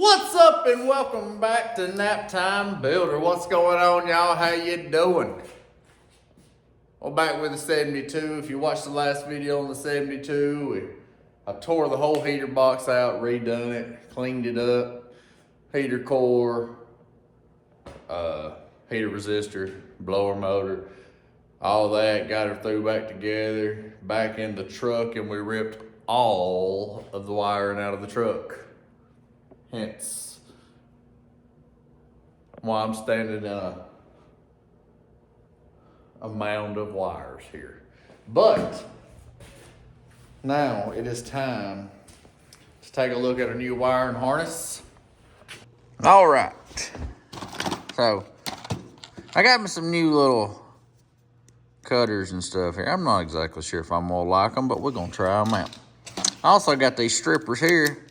What's up and welcome back to Nap Time Builder. What's going on, y'all? How you doing? Well, back with the 72. If you watched the last video on the 72, I tore the whole heater box out, redone it, cleaned it up, heater core, heater resistor, blower motor, all that, got her through back together, back in the truck, and we ripped all of the wiring out of the truck. Hence why I'm standing in a mound of wires here. But now it is time to take a look at our new wiring harness. All right. So I got me some new little cutters and stuff here. I'm not exactly sure if I'm gonna like them, but we're gonna try them out. I also got these strippers here.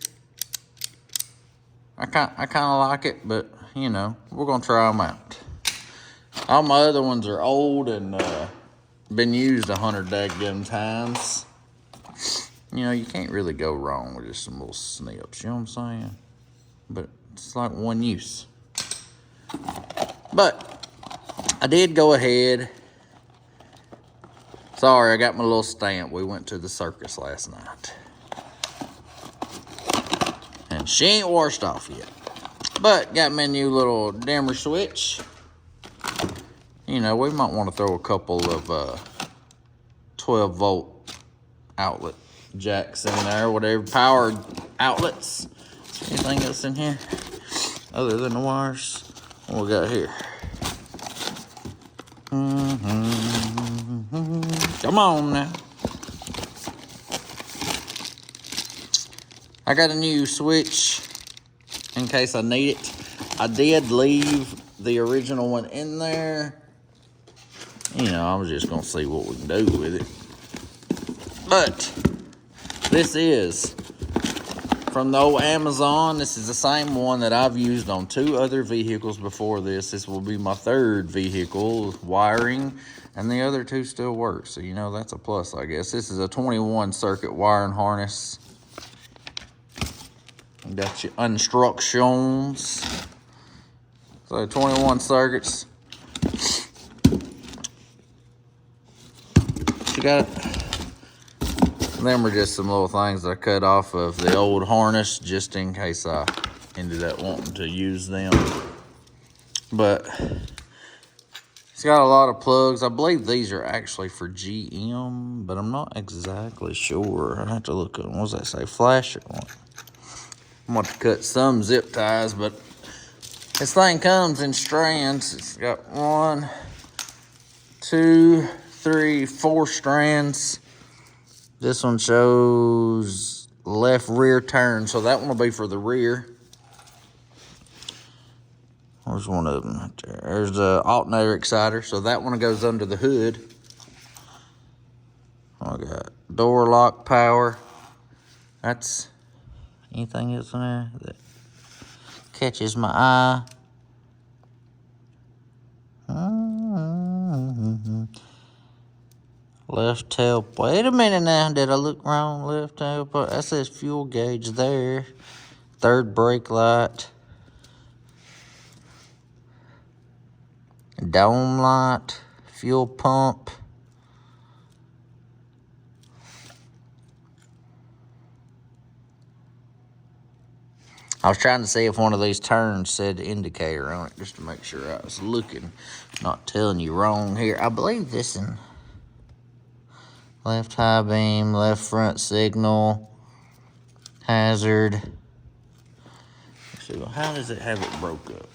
I kind of like it, but you know, we're gonna try them out. All my other ones are old and been used 100 daggum times. You know, you can't really go wrong with just some little snips, you know what I'm saying? But it's like one use. But I did go ahead. Sorry, I got my little stamp. We went to the circus last night. And she ain't washed off yet. But got me a new little dimmer switch. You know, we might want to throw a couple of 12 volt outlet jacks in there, whatever, power outlets. Anything else in here other than the wires? What we got here? Come on now. I got a new switch in case I need it. I did leave the original one in there. You know, I was just gonna see what we can do with it. But this is from the old Amazon. This is the same one that I've used on 2 other vehicles before this. This will be my 3rd vehicle wiring, and the other 2 still work. So, you know, that's a plus, I guess. This is a 21 circuit wiring harness. Got your instructions. So 21 circuits. You got them are just some little things that I cut off of the old harness just in case I ended up wanting to use them. But it's got a lot of plugs. I believe these are actually for GM, but I'm not exactly sure. I have to look at them. What does that say? Flasher one. I'm going to cut some zip ties, but this thing comes in strands. It's got 1, 2, 3, 4 strands. This one shows left rear turn, so that one will be for the rear. There's one of them right there. There's the alternator exciter, so that one goes under the hood. I got door lock power. That's anything else in there that catches my eye. Left tail. Wait a minute now. Did I look wrong? Left tail. That says fuel gauge there. 3rd brake light. Dome light. Fuel pump. I was trying to see if one of these turns said indicator on it, just to make sure I was looking, not telling you wrong here. I believe this in left high beam, left front signal, hazard. Let's see, well, how does it have it broke up?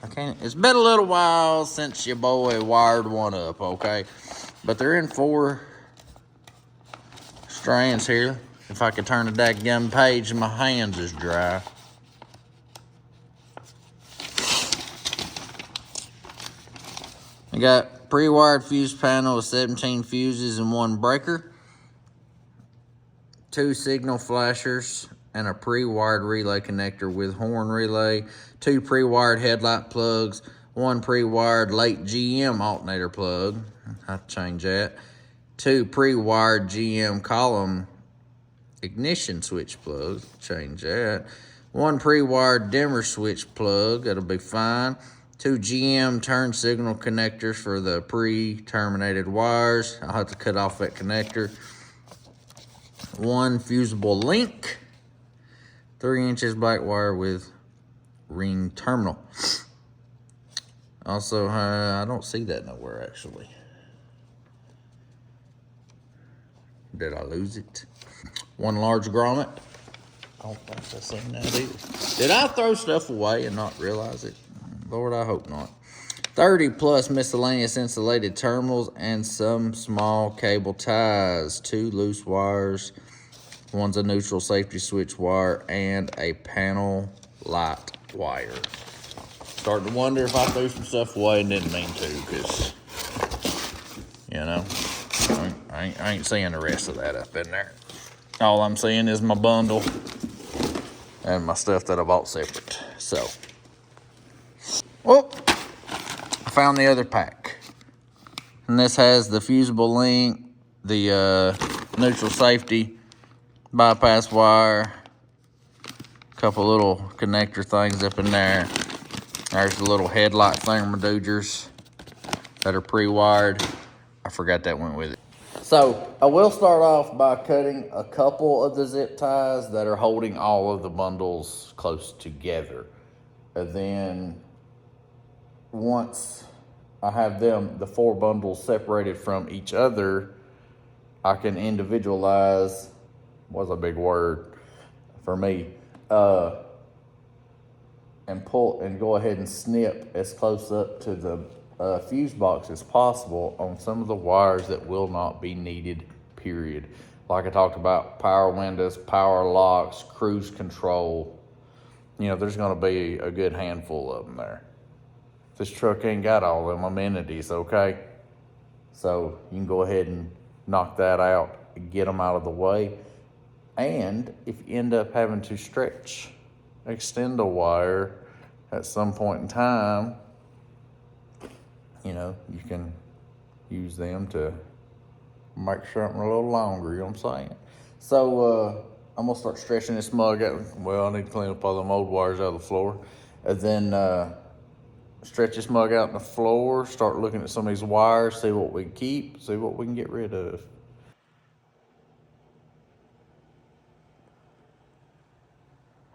I can't. It's been a little while since your boy wired one up, okay? But they're in 4 strands here. If I could turn the dadgum page, my hands is dry. I got pre-wired fuse panel with 17 fuses and 1 breaker, 2 signal flashers, and a pre-wired relay connector with horn relay, 2 pre-wired headlight plugs, 1 pre-wired late GM alternator plug. I have to change that. 2 pre-wired GM column ignition switch plugs. Change that. 1 pre-wired dimmer switch plug, that'll be fine. 2 GM turn signal connectors for the pre-terminated wires. I'll have to cut off that connector. 1 fusible link. 3 inches black wire with ring terminal. Also, I don't see that nowhere actually. Did I lose it? 1 large grommet. I don't think I've seen that either. Did I throw stuff away and not realize it? Lord, I hope not. 30 plus miscellaneous insulated terminals and some small cable ties. 2 loose wires. 1's a neutral safety switch wire and a panel light wire. Starting to wonder if I threw some stuff away and didn't mean to, because, you know, I ain't seeing the rest of that up in there. All I'm seeing is my bundle and my stuff that I bought separate. So, I found the other pack. And this has the fusible link, the neutral safety bypass wire, a couple little connector things up in there. There's the little headlight thermodoogers that are pre-wired. I forgot that went with it. So I will start off by cutting a couple of the zip ties that are holding all of the bundles close together. And then once I have them, the 4 bundles separated from each other, I can individualize, was a big word for me, and pull and go ahead and snip as close up to the fuse box as possible on some of the wires that will not be needed, period. Like I talked about, power windows, power locks, cruise control. You know, there's gonna be a good handful of them there. This truck ain't got all them amenities, okay? So you can go ahead and knock that out and get them out of the way. And if you end up having to extend a wire at some point in time, you know, you can use them to make something a little longer, you know what I'm saying? So I'm gonna start stretching this mug out. Well, I need to clean up all them old wires out of the floor. And then stretch this mug out in the floor, start looking at some of these wires, see what we can keep, see what we can get rid of.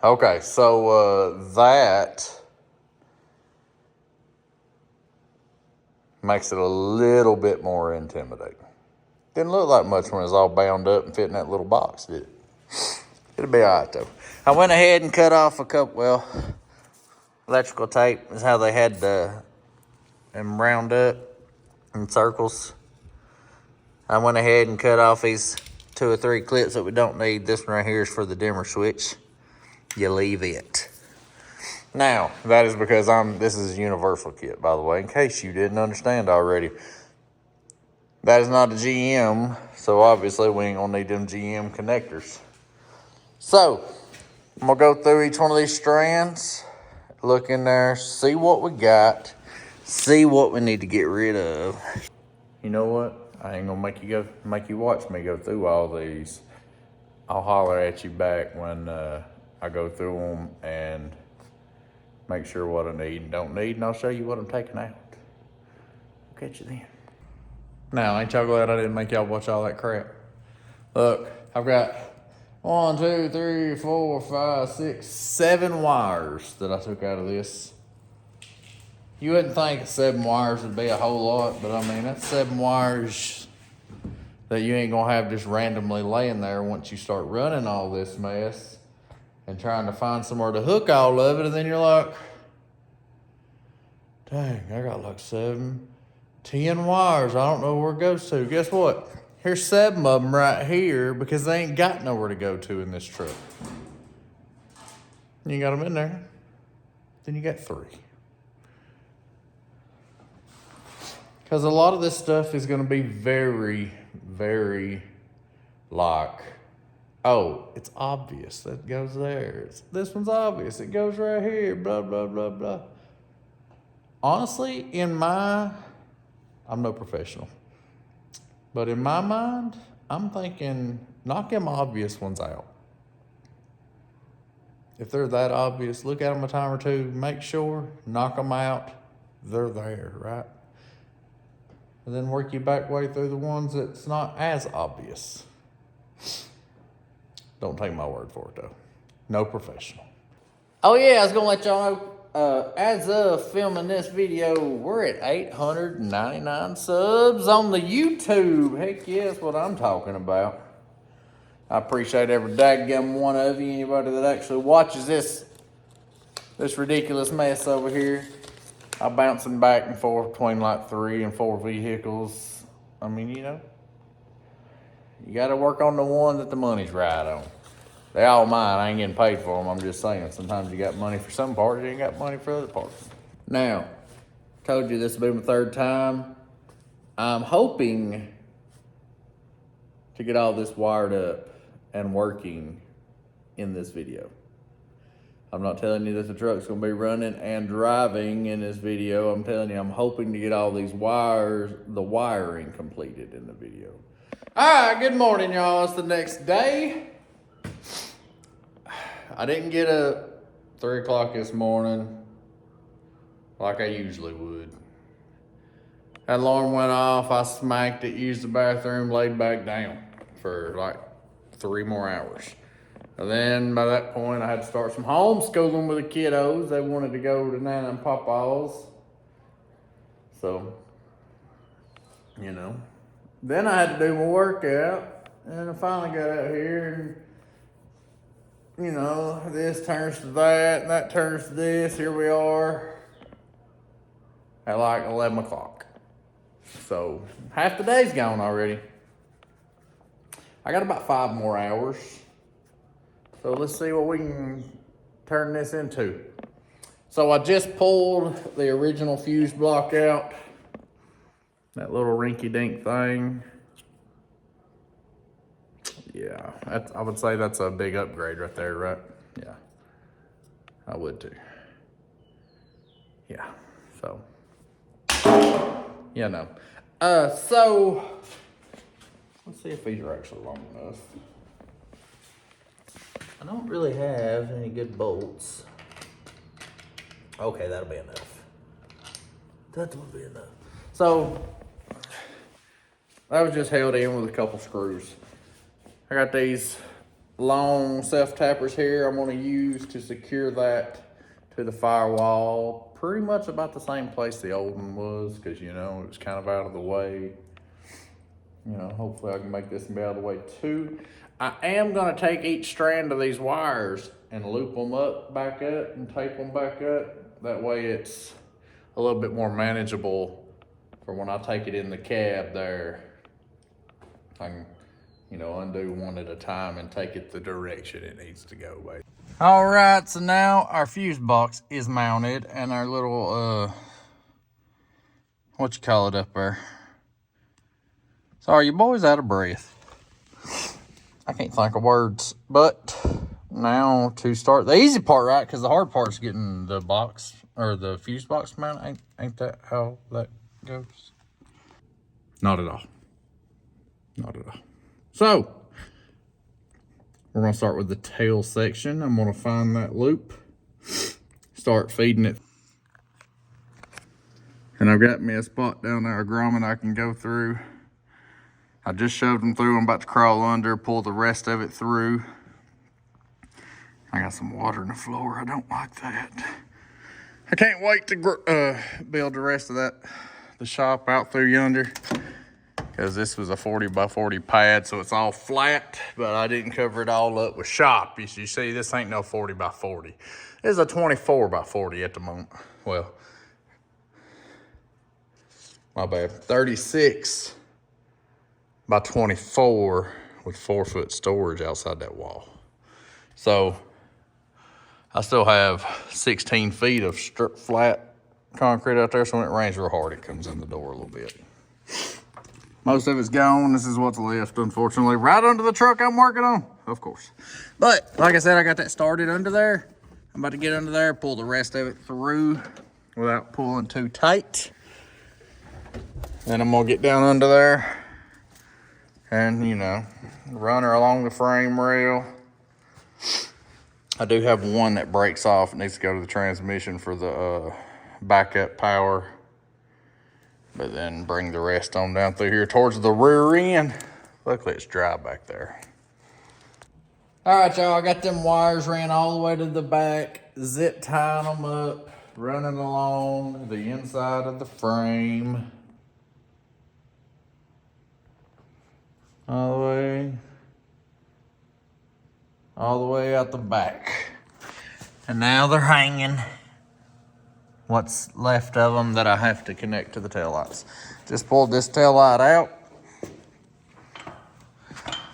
Okay, so that makes it a little bit more intimidating. Didn't look like much when it was all bound up and fit in that little box, did it? It'll be all right, though. I went ahead and cut off a couple, well, electrical tape is how they had them round up in circles. I went ahead and cut off these 2 or 3 clips that we don't need. This one right here is for the dimmer switch. You leave it. Now, that is because this is a universal kit, by the way, in case you didn't understand already. That is not a GM, so obviously we ain't gonna need them GM connectors. So, I'm gonna go through each one of these strands, look in there, see what we got, see what we need to get rid of. You know what? I ain't gonna make you watch me go through all these. I'll holler at you back when I go through them and make sure what I need and don't need, and I'll show you what I'm taking out. I'll catch you then. Now, ain't y'all glad I didn't make y'all watch all that crap? Look, I've got 1, 2, 3, 4, 5, 6, 7 wires that I took out of this. You wouldn't think 7 wires would be a whole lot, but I mean, that's 7 wires that you ain't gonna have just randomly laying there once you start running all this mess and trying to find somewhere to hook all of it, and then you're like, dang, I got like 7, 10 wires. I don't know where it goes to. Guess what? Here's 7 of them right here because they ain't got nowhere to go to in this truck. You got them in there. Then you got 3. Because a lot of this stuff is going to be very, very like, oh, it's obvious that goes there. This one's obvious. It goes right here, blah, blah, blah, blah. Honestly, I'm no professional, but in my mind, I'm thinking knock them obvious ones out. If they're that obvious, look at them a time or two, make sure, knock them out, they're there, right? And then work your back way through the ones that's not as obvious. Don't take my word for it though. No professional. Oh yeah, I was gonna let y'all know, as of filming this video, we're at 899 subs on the YouTube. Heck yeah, that's what I'm talking about. I appreciate every daggum one of you, anybody that actually watches this ridiculous mess over here. I'm bouncing back and forth between like 3 and 4 vehicles. I mean, you know, you gotta work on the one that the money's right on. They all mine, I ain't getting paid for them, I'm just saying. Sometimes you got money for some parts, you ain't got money for other parts. Now, told you this will be my 3rd time. I'm hoping to get all this wired up and working in this video. I'm not telling you that the truck's gonna be running and driving in this video. I'm telling you, I'm hoping to get all these the wiring completed in the video. All right, good morning, y'all. It's the next day. I didn't get up 3 o'clock this morning like I usually would. That alarm went off, I smacked it, used the bathroom, laid back down for like 3 more hours. And then by that point, I had to start some homeschooling with the kiddos. They wanted to go to Nana and Papa's. So, you know. Then I had to do my workout. And I finally got out here and, you know, this turns to that, and that turns to this. Here we are at like 11 o'clock. So, half the day's gone already. I got about 5 more hours. So let's see what we can turn this into. So I just pulled the original fuse block out. That little rinky-dink thing. Yeah, I would say that's a big upgrade right there, right? Yeah, I would too. Yeah, so, you know. So, let's see if these are actually long enough. I don't really have any good bolts. Okay, that'll be enough. That will be enough. So, that was just held in with a couple screws. I got these long self-tappers here I'm gonna use to secure that to the firewall. Pretty much about the same place the old one was, because, you know, it was kind of out of the way. You know, hopefully I can make this and be out of the way too. I am gonna take each strand of these wires and loop them back up and tape them back up. That way it's a little bit more manageable for when I take it in the cab there. I can, you know, undo one at a time and take it the direction it needs to go. All right, so now our fuse box is mounted and our little, what you call it up there? Sorry, your boy's out of breath. I can't think of words, but now to start the easy part, right? Because the hard part's getting the box or the fuse box mounted. Ain't that how that goes? Not at all. Not at all. So we're gonna start with the tail section. I'm gonna find that loop, start feeding it. And I've got me a spot down there, a grommet I can go through. I just shoved them through. I'm about to crawl under, pull the rest of it through. I got some water in the floor. I don't like that. I can't wait to build the rest of the shop out through yonder, because this was a 40 by 40 pad, so it's all flat, but I didn't cover it all up with shop. You see, this ain't no 40 by 40. It's a 24 by 40 at the moment. Well, my bad. 36 by 24 with 4-foot storage outside that wall. So I still have 16 feet of flat concrete out there, so when it rains real hard, it comes in the door a little bit. Most of it's gone. This is what's left, unfortunately, right under the truck I'm working on, of course. But like I said, I got that started under there. I'm about to get under there, pull the rest of it through without pulling too tight. Then I'm gonna get down under there and, you know, run her along the frame rail. I do have one that breaks off. It needs to go to the transmission for the backup power. But then bring the rest on down through here towards the rear end. Luckily it's dry back there. All right, y'all, I got them wires ran all the way to the back, zip tying them up, running along the inside of the frame. All the way out the back. And now they're hanging. What's left of them that I have to connect to the taillights. Just pulled this taillight out.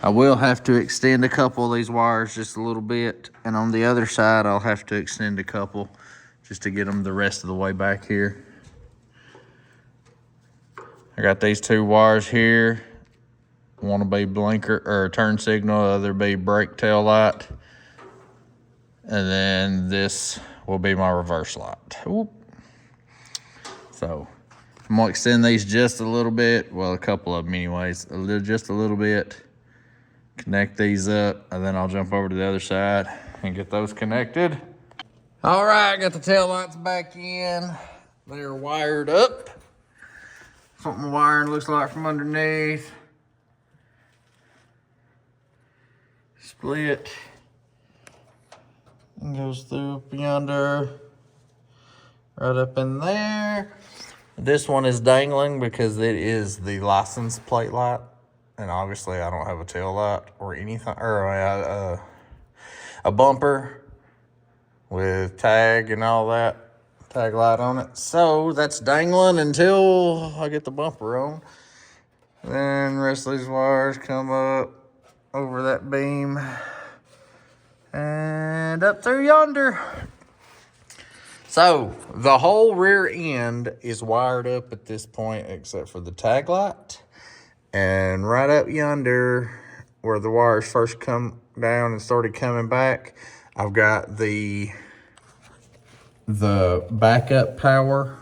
I will have to extend a couple of these wires just a little bit. And on the other side, I'll have to extend a couple just to get them the rest of the way back here. I got these two wires here. One will be blinker or turn signal, the other be brake tail light. And then this will be my reverse light. Whoop. So I'm gonna extend these just a little bit. Well, a couple of them anyways, just a little bit. Connect these up, and then I'll jump over to the other side and get those connected. All right, got the tail lights back in. They're wired up. That's what my wiring looks like from underneath. Split. And goes through up yonder. Right up in there. This one is dangling because it is the license plate light. And obviously I don't have a tail light or anything, or a bumper with tag and all that, tag light on it. So that's dangling until I get the bumper on. Then the rest of these wires come up over that beam and up through yonder. So the whole rear end is wired up at this point except for the tag light. And right up yonder where the wires first come down and started coming back, I've got the backup power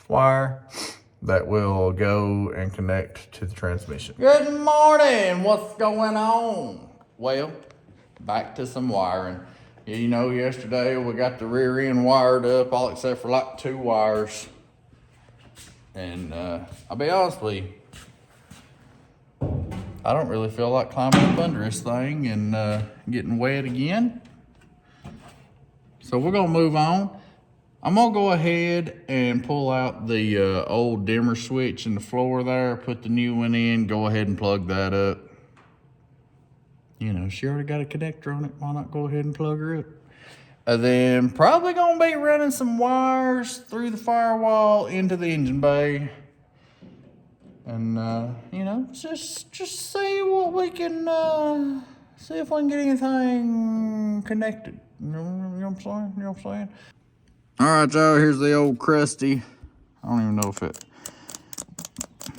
wire that will go and connect to the transmission. Good morning, what's going on? Well, back to some wiring. You know, yesterday we got the rear end wired up, all except for like 2 wires. And I'll be honest with you, I don't really feel like climbing up under this thing and getting wet again. So we're gonna move on. I'm gonna go ahead and pull out the old dimmer switch in the floor there, put the new one in, go ahead and plug that up. You know, she already got a connector on it, why not go ahead and plug her up? And then probably gonna be running some wires through the firewall into the engine bay. And, you know, just see what we can, see if we can get anything connected. You know what I'm saying? You know what I'm saying? All right, y'all, here's the old crusty. I don't even know if it,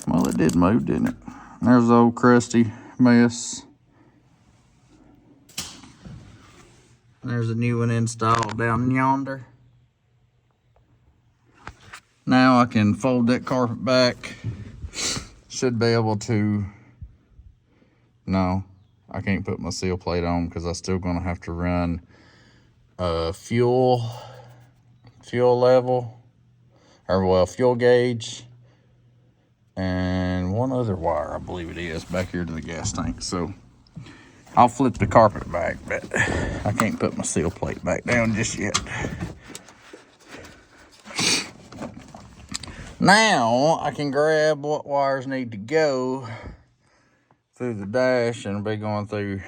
well, it did move, didn't it? There's the old crusty mess. There's a new one installed down yonder. Now I can fold that carpet back. Should be able to, no, I can't put my seal plate on because I'm still gonna have to run fuel level, or well, fuel gauge, and one other wire, I believe it is, back here to the gas tank. So I'll flip the carpet back, but I can't put my seal plate back down just yet. Now I can grab what wires need to go through the dash and be going through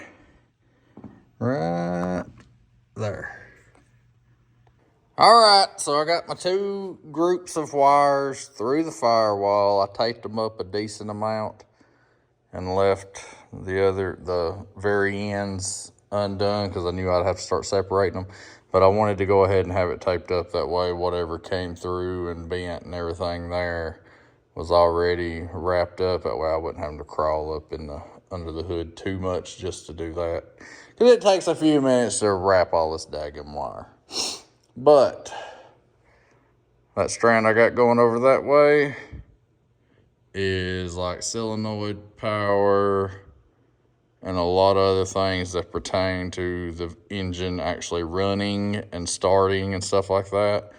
right there. All right, so I got my 2 groups of wires through the firewall. I taped them up a decent amount and left the very ends undone because I knew I'd have to start separating them. But I wanted to go ahead and have it taped up that way. Whatever came through and bent and everything there was already wrapped up. That way I wasn't having to crawl up under the hood too much just to do that. Because it takes a few minutes to wrap all this daggum wire. But that strand I got going over that way is like solenoid power and a lot of other things that pertain to the engine actually running and starting and stuff like that.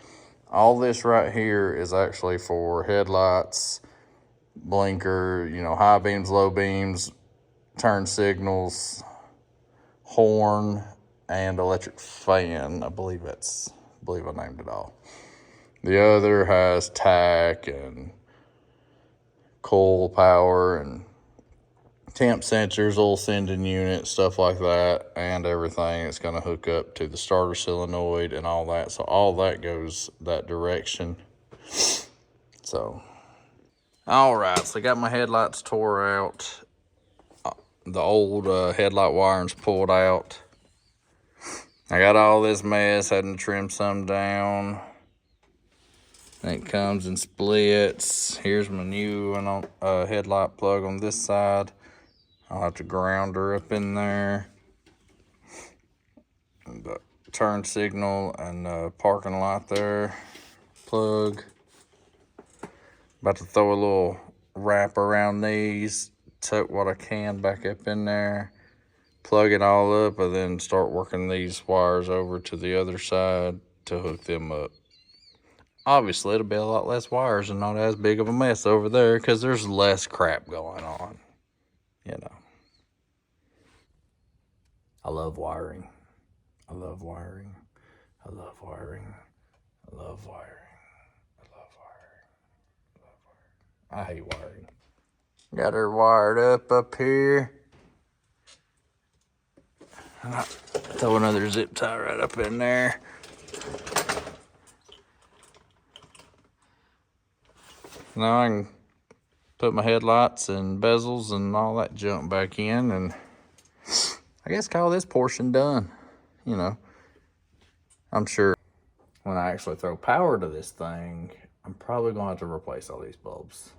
All this right here is actually for headlights, blinker, high beams, low beams, turn signals, horn, and electric fan. I believe I named it all. The other has tack and coil power and temp sensors, oil sending unit, stuff like that, and everything. It's going to hook up to the starter solenoid and all that. So all that goes that direction. So, all right. So I got my headlights tore out. The old headlight wiring's pulled out. I got all this mess, had to trim some down. It comes in splits. Here's my new one on headlight plug on this side. I'll have to ground her up in there. And the turn signal and parking light there. Plug. About to throw a little wrap around these. Tuck what I can back up in there. Plug it all up and then start working these wires over to the other side to hook them up. Obviously, it'll be a lot less wires and not as big of a mess over there because there's less crap going on. I love wiring. I love wiring. I love wiring. I love wiring. I love wiring. I love wiring. I hate wiring. Got her wired up here. And I throw another zip tie right up in there. Now I can put my headlights and bezels and all that junk back in, and I guess call this portion done. I'm sure when I actually throw power to this thing, I'm probably going to have to replace all these bulbs.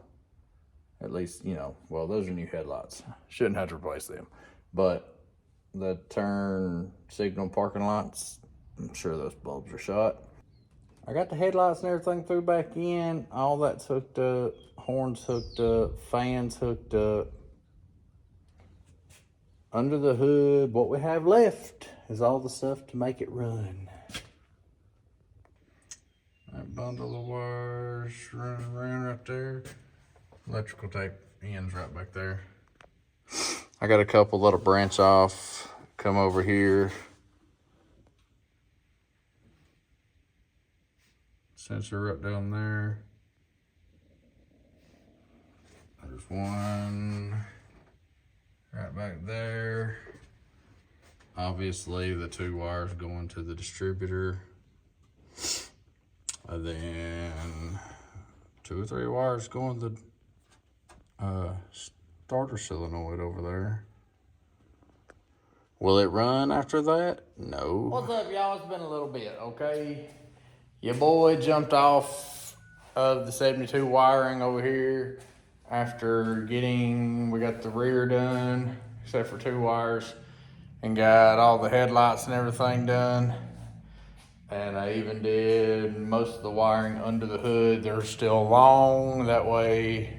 At least, well, those are new headlights. Shouldn't have to replace them. But the turn signal parking lights, I'm sure those bulbs are shot. I got the headlights and everything threw back in. All that's hooked up. Horns hooked up. Fans hooked up. Under the hood, what we have left is all the stuff to make it run. That bundle of wires running around right there. Electrical tape ends right back there. I got a couple that'll branch off, come over here. Sensor right down there. There's one right back there. Obviously, the 2 wires going to the distributor. And then 2 or 3 wires going to the starter solenoid over there. Will it run after that? No. What's up, y'all? It's been a little bit, okay? Your boy jumped off of the 72 wiring over here after we got the rear done, except for 2 wires, and got all the headlights and everything done. And I even did most of the wiring under the hood. They're still long. That way,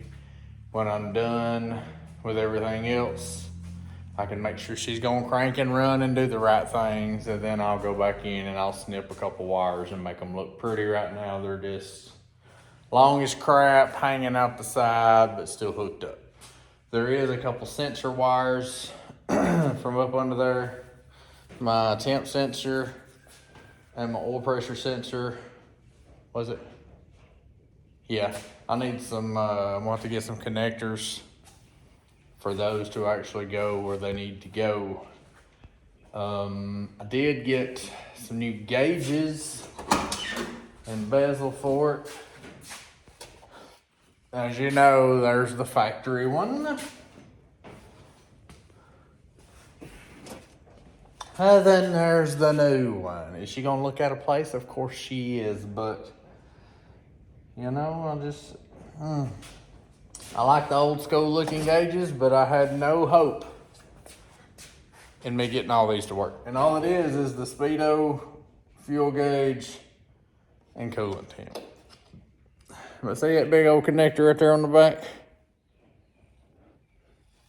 when I'm done with everything else, I can make sure she's gonna crank and run and do the right things, and then I'll go back in and I'll snip a couple wires and make them look pretty. Right now, they're just long as crap, hanging out the side, but still hooked up. There is a couple sensor wires from up under there. My temp sensor and my oil pressure sensor. Was it? Yeah, I need some, I want to get some connectors for those to actually go where they need to go. I did get some new gauges and bezel for it. As you know, there's the factory one. And then there's the new one. Is she gonna look out of place? Of course she is, but I like the old school looking gauges, but I had no hope in me getting all these to work. And all it is the speedo, fuel gauge, and coolant temp. But see that big old connector right there on the back?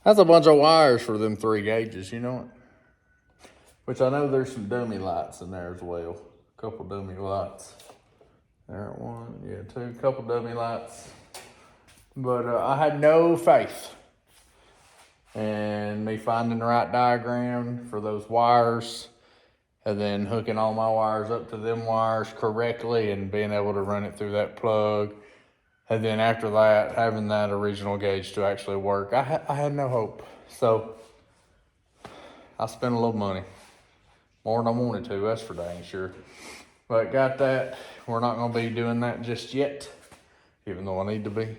That's a bunch of wires for them 3 gauges, you know it? Which I know there's some dummy lights in there as well. A couple dummy lights. There, 1, yeah, 2, couple dummy lights. But I had no faith in me finding the right diagram for those wires and then hooking all my wires up to them wires correctly and being able to run it through that plug. And then after that, having that original gauge to actually work, I had no hope. So I spent a little money. More than I wanted to, that's for dang sure. But got that. We're not gonna be doing that just yet, even though I need to be.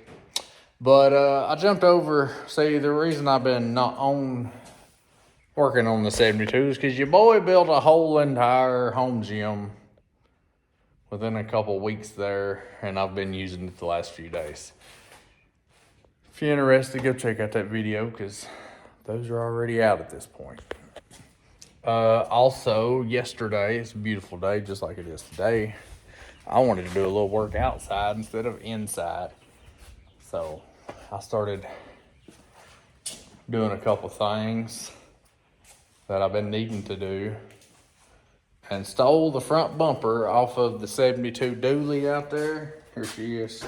But I jumped over, see, the reason I've been not working on the 72 is because your boy built a whole entire home gym within a couple weeks there, and I've been using it the last few days. If you're interested, go check out that video because those are already out at this point. Also, yesterday, it's a beautiful day just like it is today. I wanted to do a little work outside instead of inside. So I started doing a couple things that I've been needing to do and stole the front bumper off of the 72 dually out there. Here she is.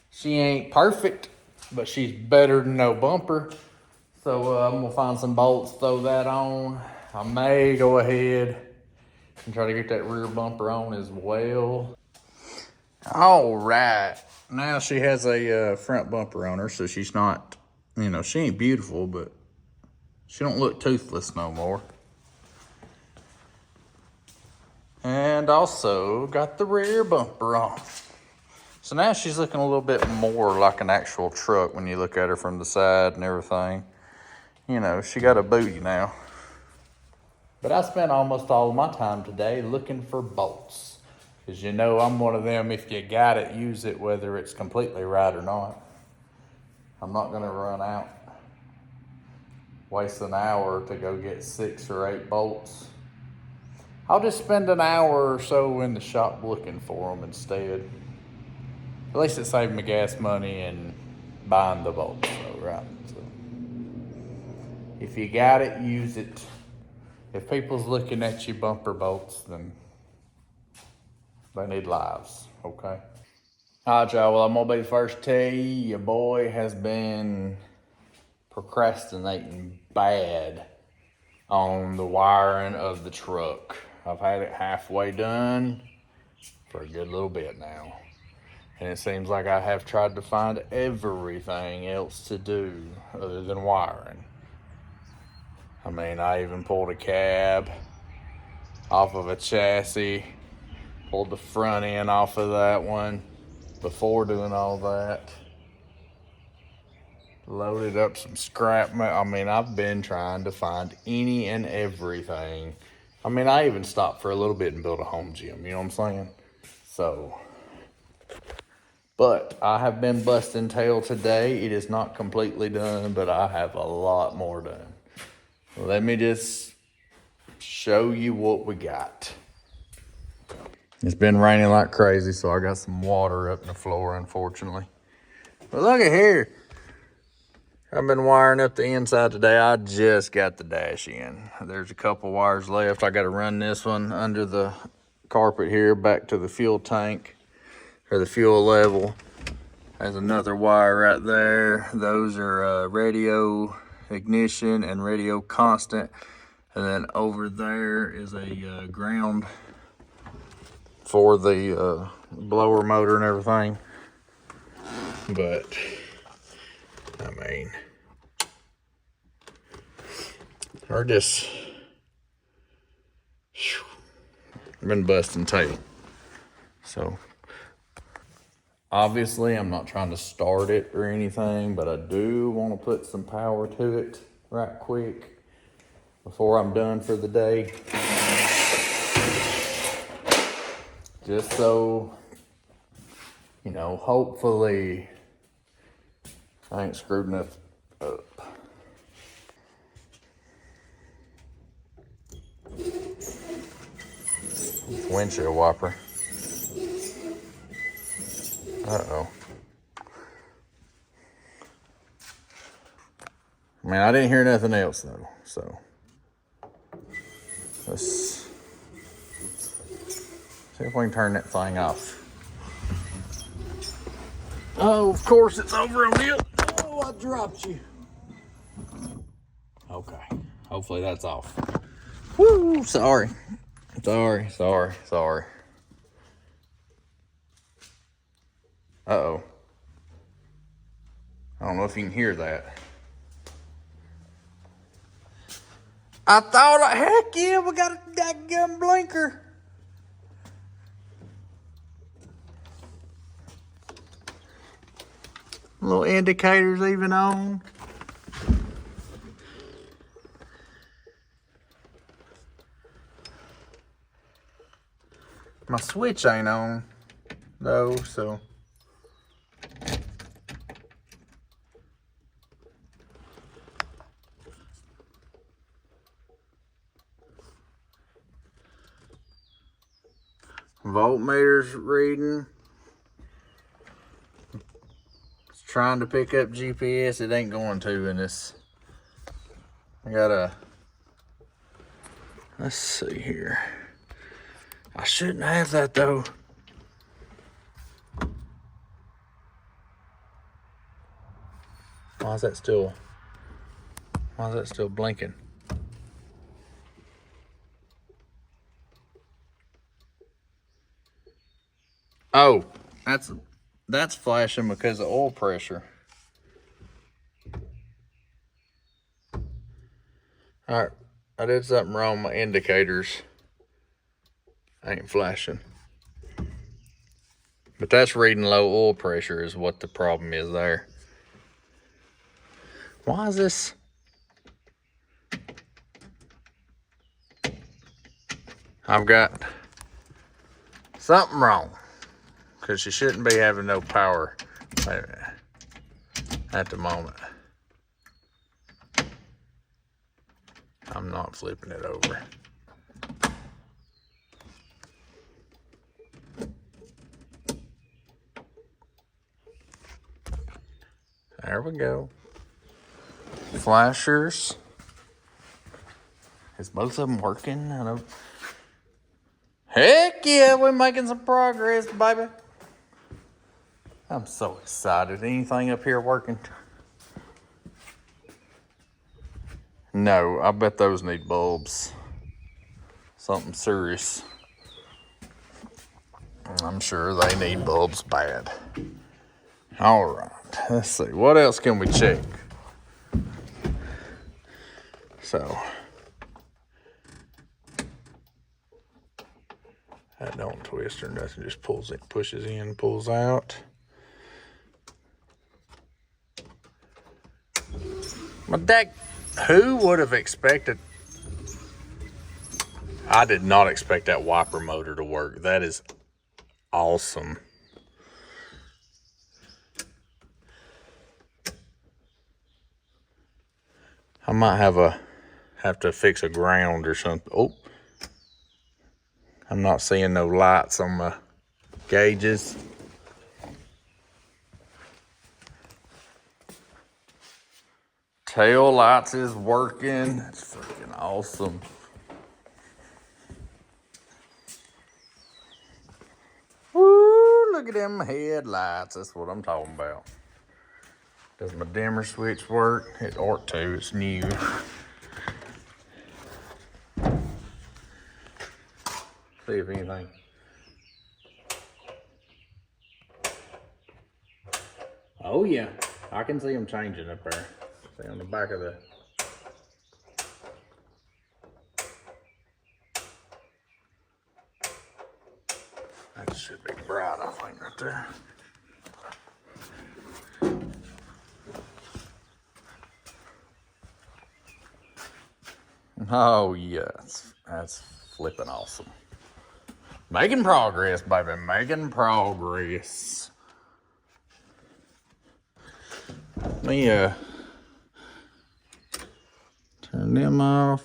She ain't perfect, but she's better than no bumper. So I'm gonna find some bolts, throw that on. I may go ahead and try to get that rear bumper on as well. All right, now she has a front bumper on her, so she's not, you know, she ain't beautiful, but she don't look toothless no more. And also got the rear bumper on. So now she's looking a little bit more like an actual truck when you look at her from the side and everything. You know, she got a booty now. But I spent almost all of my time today looking for bolts. Because you know I'm one of them, if you got it, use it whether it's completely right or not. I'm not gonna run out. Waste an hour to go get 6 or 8 bolts. I'll just spend an hour or so in the shop looking for them instead. At least it saved me gas money and buying the bolts, so, right? So, if you got it, use it. If people's looking at you bumper bolts, then they need lives, okay? All right, y'all, well, I'm gonna be the first to tell you, your boy has been procrastinating bad on the wiring of the truck. I've had it halfway done for a good little bit now. And it seems like I have tried to find everything else to do other than wiring. I mean, I even pulled a cab off of a chassis, pulled the front end off of that one before doing all that. Loaded up some scrap. I mean, I've been trying to find any and everything. I mean, I even stopped for a little bit and built a home gym, you know what I'm saying? So, but I have been busting tail today. It is not completely done, but I have a lot more done. Let me just show you what we got. It's been raining like crazy, so I got some water up in the floor, unfortunately. But look at here. I've been wiring up the inside today. I just got the dash in. There's a couple wires left. I got to run this one under the carpet here back to the fuel tank or the fuel level. There's another wire right there. Those are radio ignition and radio constant. And then over there is a ground for the blower motor and everything. But, I mean, or just been busting tail. So obviously I'm not trying to start it or anything, but I do want to put some power to it right quick before I'm done for the day. Just so, you know, hopefully I ain't screwed enough up. Windshield wiper. Uh-oh. I mean, I didn't hear nothing else though, so let's see if we can turn that thing off. Oh, of course it's over on the other. Oh, I dropped you. Okay, hopefully that's off. Woo, sorry. Sorry. Uh-oh. I don't know if you can hear that. I thought, heck yeah, we got a daggum blinker. Little indicators even on. My switch ain't on though, so. Voltmeter's reading. It's trying to pick up GPS. It ain't going to in this. I gotta, let's see here. I shouldn't have that though. Why is that still blinking? Oh, that's flashing because of oil pressure. All right, I did something wrong. My indicators ain't flashing. But that's reading low oil pressure is what the problem is there. Why is this? I've got something wrong. Because you shouldn't be having no power at the moment. I'm not flipping it over. There we go. Flashers. Is both of them working? I don't. Heck yeah, we're making some progress, baby. I'm so excited. Anything up here working? No, I bet those need bulbs. Something serious. I'm sure they need bulbs bad. All right, let's see. What else can we check? So, that don't twist or nothing, just pulls it, pushes in, pulls out. But that, who would have expected? I did not expect that wiper motor to work. That is awesome. I might have to fix a ground or something. Oh, I'm not seeing no lights on my gauges. Tail lights is working. That's freaking awesome. Woo, look at them headlights. That's what I'm talking about. Does my dimmer switch work? It ought to, it's new. See if anything. Oh yeah, I can see them changing up there. See on the back of the. That should be bright, I think, right there. Oh yes, that's flipping awesome. Making progress, baby, making progress. Let me turn them off.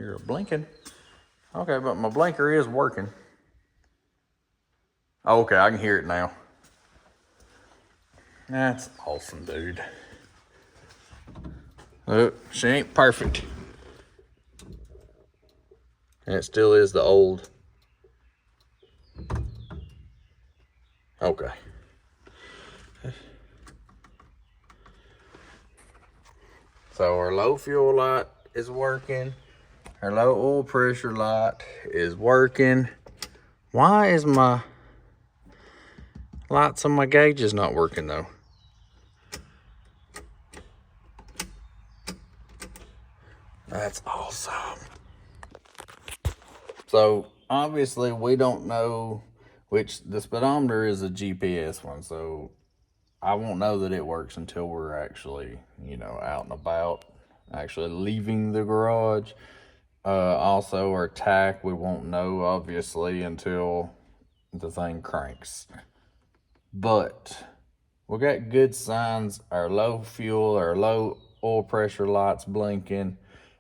You're blinking. Okay, but my blinker is working. Okay, I can hear it now. That's awesome, dude. Look, she ain't perfect. And it still is the old. Okay. So our low fuel light is working. Our low oil pressure light is working. Why is my lights on my gauges not working though? That's awesome. So obviously we don't know which, the speedometer is a GPS one, so I won't know that it works until we're actually, you know, out and about, actually leaving the garage. Also our tach, we won't know obviously until the thing cranks. But we got good signs. Our low fuel, our low oil pressure lights blinking.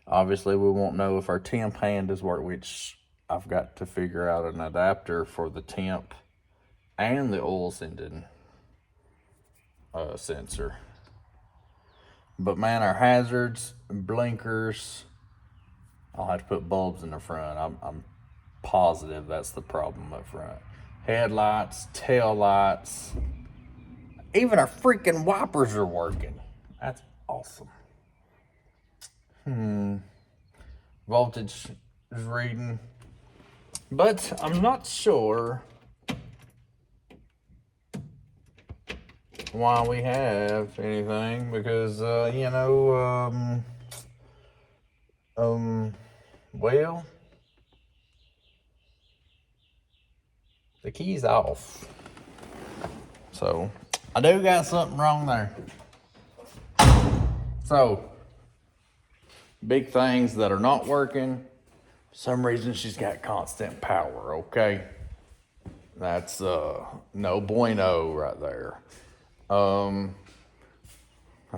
Obviously we won't know if our temp hand is working, which I've got to figure out an adapter for the temp and the oil sending sensor. But man, our hazards, blinkers, I'll have to put bulbs in the front. I'm positive that's the problem up front. Headlights, tail lights, even our freaking wipers are working. That's awesome. Voltage is reading, but I'm not sure why we have anything because, you know, well, the key's off. So I do got something wrong there. So big things that are not working. For some reason she's got constant power, okay? That's no bueno right there. Have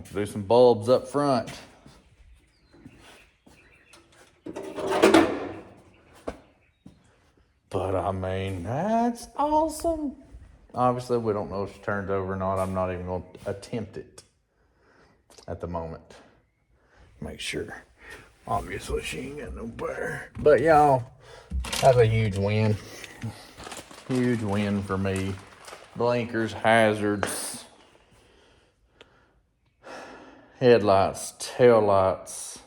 to do some bulbs up front. But I mean, that's awesome. Obviously, we don't know if she turns over or not. I'm not even going to attempt it at the moment. Make sure. Obviously, she ain't got no power. But y'all, that's a huge win. Huge win for me. Blinkers, hazards, headlights, tail lights.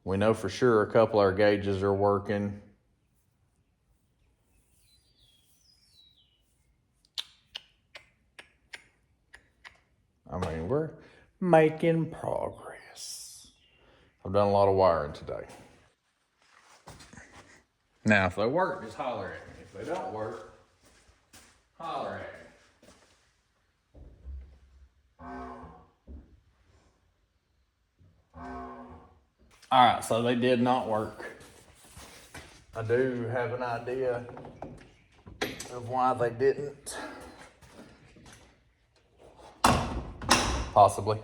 We know for sure a couple of our gauges are working. I mean, we're making progress. I've done a lot of wiring today. Now, if they work, just holler at me. If they don't work, holler at me. All right, so they did not work. I do have an idea of why they didn't. Possibly.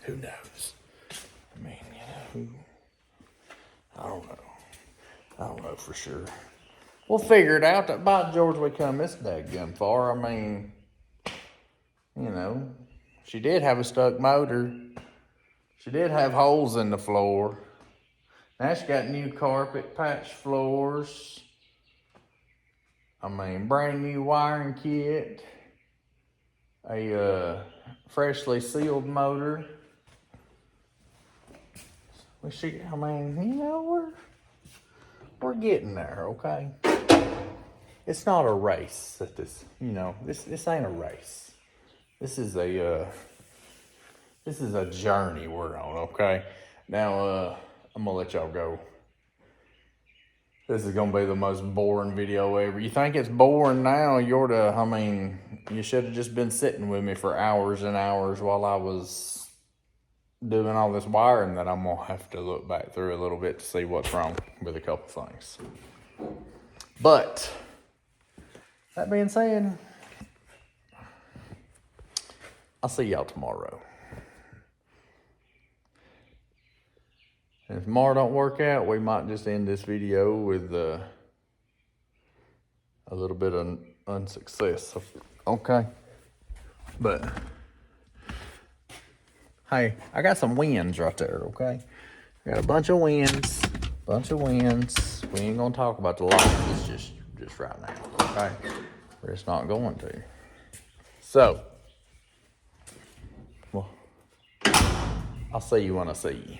Who knows? I mean, you know, I don't know. I don't know for sure. We'll figure it out. That by George we come this daggum far. I mean, you know, she did have a stuck motor. She did have holes in the floor. Now she got new carpet, patch floors. I mean, brand new wiring kit. A freshly sealed motor. I mean, you know, we're getting there, okay? It's not a race at this, you know, this ain't a race. This is a journey we're on, okay? Now, I'm gonna let y'all go. This is gonna be the most boring video ever. You think it's boring now? I mean, you should have just been sitting with me for hours and hours while I was doing all this wiring that I'm gonna have to look back through a little bit to see what's wrong with a couple things. But that being said, I'll see y'all tomorrow. And if more don't work out, we might just end this video with a little bit of unsuccess. Okay. But, hey, I got some wins right there, okay? I got a bunch of wins. We ain't gonna talk about the losses just right now, okay? We're just not going to. So, well, I'll see you when I see you.